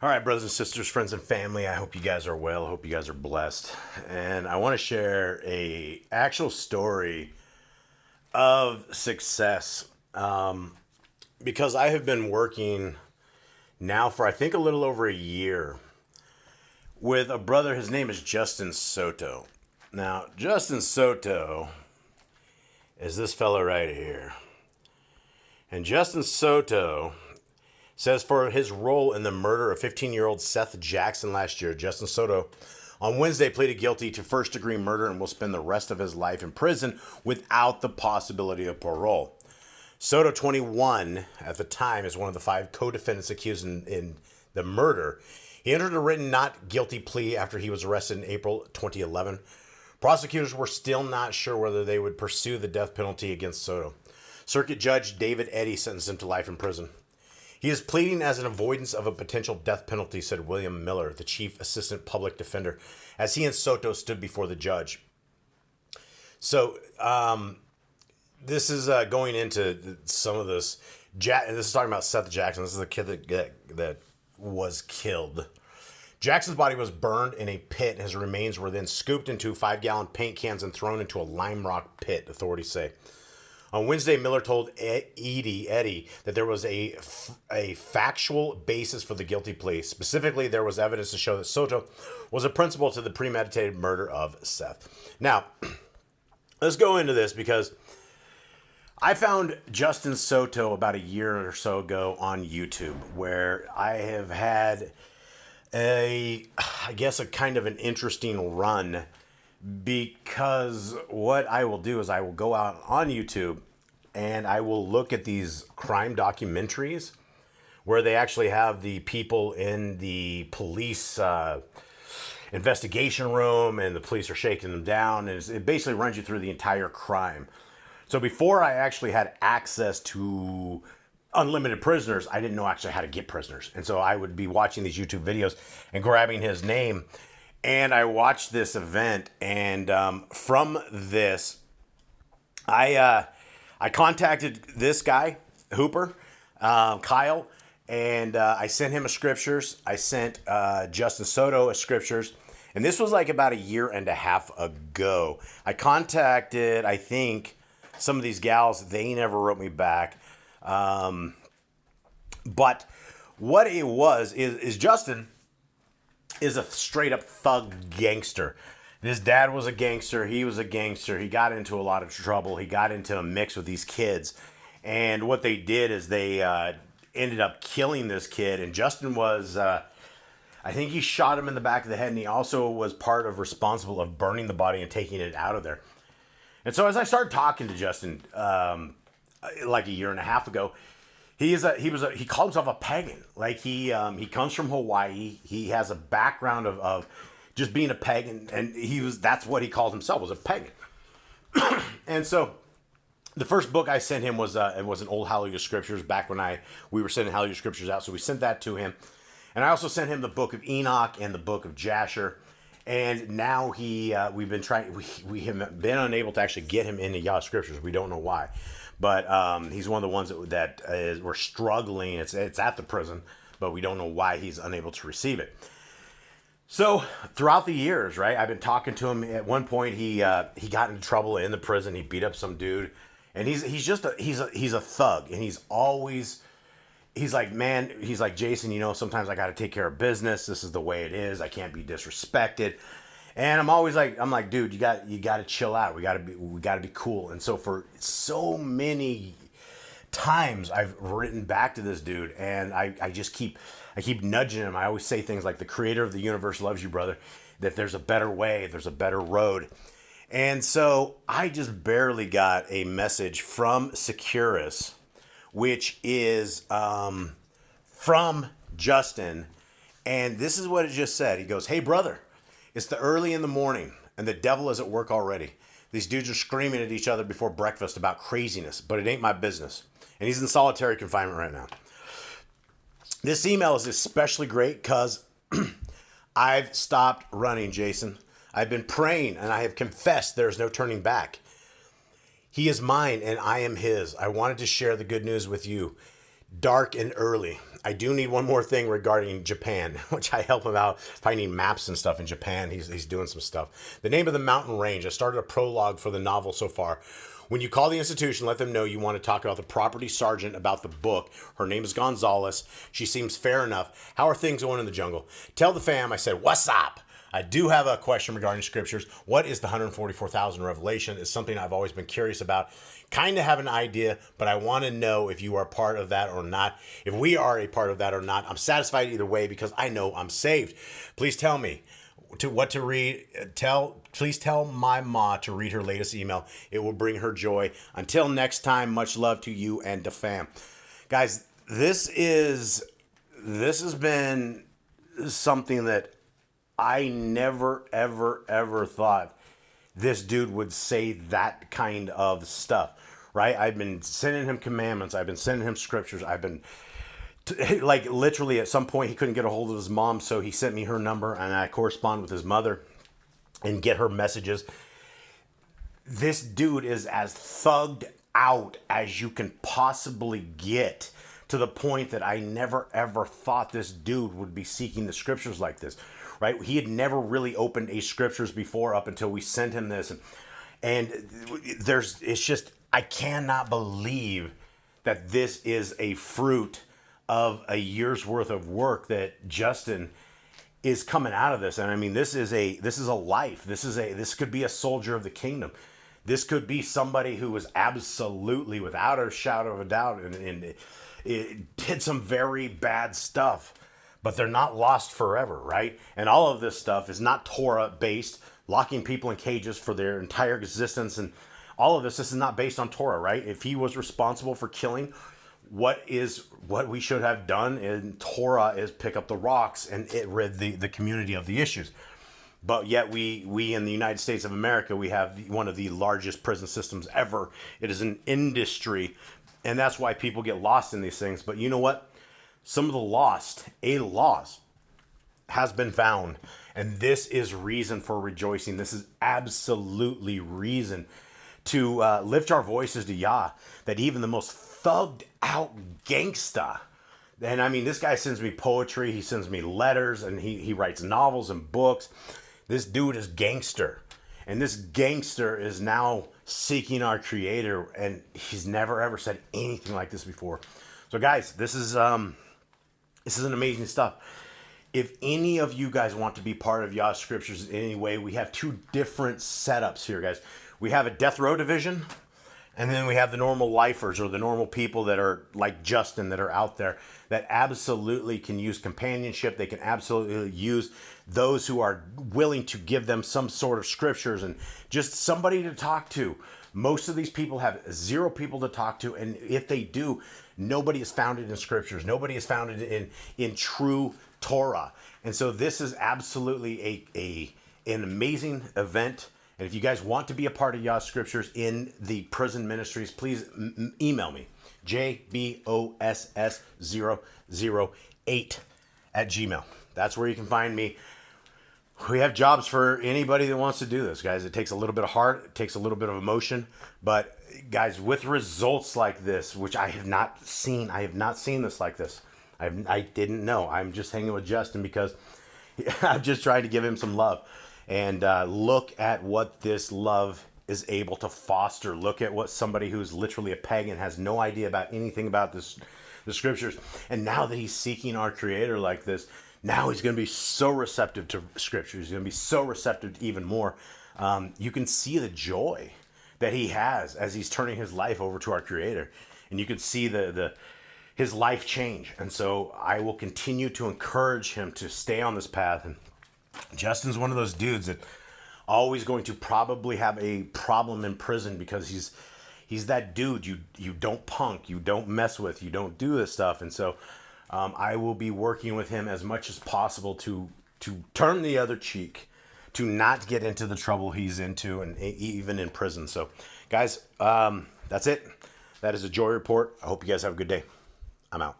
All right, brothers and sisters, friends and family, I hope you guys are well. I hope you guys are blessed. And I want to share a actual story of success because I have been working now for I think a little over a year with a brother. His name is Justin Soto. Now, Justin Soto is this fellow right here. And Justin Soto says for his role in the murder of 15-year-old Seth Jackson last year, Justin Soto on Wednesday pleaded guilty to first-degree murder and will spend the rest of his life in prison without the possibility of parole. Soto, 21 at the time, is one of the 5 co-defendants accused in the murder. He entered a written not guilty plea after he was arrested in April 2011. Prosecutors were still not sure whether they would pursue the death penalty against Soto. Circuit Judge David Eddy sentenced him to life in prison. He is pleading as an avoidance of a potential death penalty, said William Miller, the chief assistant public defender, as he and Soto stood before the judge. So this is going into some of this. This is talking about Seth Jackson. This is the kid that was killed. Jackson's body was burned in a pit. His remains were then scooped into 5-gallon paint cans and thrown into a lime rock pit, authorities say. On Wednesday, Miller told Eddy that there was a factual basis for the guilty plea. Specifically, there was evidence to show that Soto was a principal to the premeditated murder of Seth. Now, let's go into this because I found Justin Soto about a year or so ago on YouTube, where I have had a kind of an interesting run. Because what I will do is I will go out on YouTube and I will look at these crime documentaries where they actually have the people in the police investigation room and the police are shaking them down. And it basically runs you through the entire crime. So before I actually had access to unlimited prisoners, I didn't know actually how to get prisoners. And so I would be watching these YouTube videos and grabbing his name. And I watched this event, and from this, I contacted this guy, Hooper, Kyle, and I sent him a scriptures. I sent Justin Soto a scriptures, and this was like about a year and a half ago. I contacted, I think, some of these gals. They never wrote me back. But what it was is Justin is a straight up thug gangster. His dad was a gangster. He was a gangster. He got into a lot of trouble. He got into a mix with these kids. And what they did is they ended up killing this kid. And Justin was, I think he shot him in the back of the head. And he also was responsible of burning the body and taking it out of there. And so as I started talking to Justin, like a year and a half ago, he called himself a pagan. Like he comes from Hawaii. He has a background of just being a pagan, and that's what he called himself, was a pagan. And so the first book I sent him was an old Hallelujah Scriptures back when we were sending Hallelujah Scriptures out. So we sent that to him. And I also sent him the book of Enoch and the book of Jasher. And now we have been unable to actually get him into Yah Scriptures. We don't know why. But he's one of the ones we're struggling. It's at the prison, but we don't know why he's unable to receive it. So throughout the years, right, I've been talking to him. At one point, he got into trouble in the prison. He beat up some dude, and he's a thug, and he's like, man, he's like, Jason, sometimes I got to take care of business. This is the way it is. I can't be disrespected. And I'm like, dude, you got to chill out. We got to be cool. And so for so many times I've written back to this dude, and I keep nudging him. I always say things like, the creator of the universe loves you, brother, that there's a better way, there's a better road. And so I just barely got a message from Securus, which is from Justin. And this is what it just said. He goes, "Hey, brother, it's the early in the morning, and the devil is at work already. These dudes are screaming at each other before breakfast about craziness, but it ain't my business." And he's in solitary confinement right now. This email is especially great because I've stopped running, Jason. I've been praying, and I have confessed there is no turning back. He is mine, and I am his. I wanted to share the good news with you. Dark and early. I do need one more thing regarding Japan, which I help him out finding maps and stuff in Japan. He's doing some stuff. The name of the mountain range. I started a prologue for the novel so far. When you call the institution, let them know you want to talk about the property sergeant about the book. Her name is Gonzalez. She seems fair enough. How are things going in the jungle? Tell the fam I said, what's up? I do have a question regarding scriptures. What is the 144,000 revelation? It's something I've always been curious about. Kind of have an idea, but I want to know if you are part of that or not. If we are a part of that or not. I'm satisfied either way because I know I'm saved. Please tell me what to read. Please tell my ma to read her latest email. It will bring her joy. Until next time, much love to you and the fam. Guys, this has been something that I never, ever, ever thought this dude would say that kind of stuff, right? I've been sending him commandments. I've been sending him scriptures. I've been, like, literally at some point he couldn't get a hold of his mom, so he sent me her number, and I correspond with his mother and get her messages. This dude is as thugged out as you can possibly get, to the point that I never, ever thought this dude would be seeking the scriptures like this. Right? He had never really opened a scriptures before up until we sent him this. And it's just, I cannot believe that this is a fruit of a year's worth of work that Justin is coming out of this. And I mean, this is a life. This could be a soldier of the kingdom. This could be somebody who was absolutely, without a shadow of a doubt, and it did some very bad stuff. But they're not lost forever, right? And all of this stuff is not Torah based, locking people in cages for their entire existence. And all of this is not based on Torah, right? If he was responsible for killing, what we should have done in Torah is pick up the rocks and rid the community of the issues. But yet we in the United States of America, we have one of the largest prison systems ever. It is an industry. And that's why people get lost in these things. But you know what? Some of the lost laws has been found, and this is reason for rejoicing. This is absolutely reason to lift our voices to Yah, that even the most thugged out gangsta, and I mean, this guy sends me poetry, he sends me letters, and he writes novels and books. This dude is gangster, and this gangster is now seeking our Creator, and he's never ever said anything like this before. So guys, this is an amazing stuff. If any of you guys want to be part of Yah Scriptures in any way, we have two different setups here, guys. We have a death row division, and then we have the normal lifers, or the normal people that are like Justin, that are out there, that absolutely can use companionship. They can absolutely use those who are willing to give them some sort of scriptures and just somebody to talk to. Most of these people have zero people to talk to, and if they do, nobody is founded in scriptures. Nobody is founded in true Torah. And so this is absolutely an amazing event. And if you guys want to be a part of Yah Scriptures in the prison ministries, please email me, jboss008@gmail. That's where you can find me. We have jobs for anybody that wants to do this, guys. It takes a little bit of heart. It takes a little bit of emotion. But, guys, with results like this, which I have not seen this like this. I didn't know. I'm just hanging with Justin because I'm just trying to give him some love. And look at what this love is able to foster. Look at what somebody who's literally a pagan, has no idea about anything about the scriptures. And now that he's seeking our Creator like this, now he's going to be so receptive to scripture. He's going to be so receptive to even more. You can see the joy that he has as he's turning his life over to our Creator. And you can see his life change. And so I will continue to encourage him to stay on this path. And Justin's one of those dudes that always going to probably have a problem in prison because he's that dude you don't punk, you don't mess with, you don't do this stuff. And so I will be working with him as much as possible to turn the other cheek, to not get into the trouble he's into, and even in prison. So, guys, that's it. That is a Joy Report. I hope you guys have a good day. I'm out.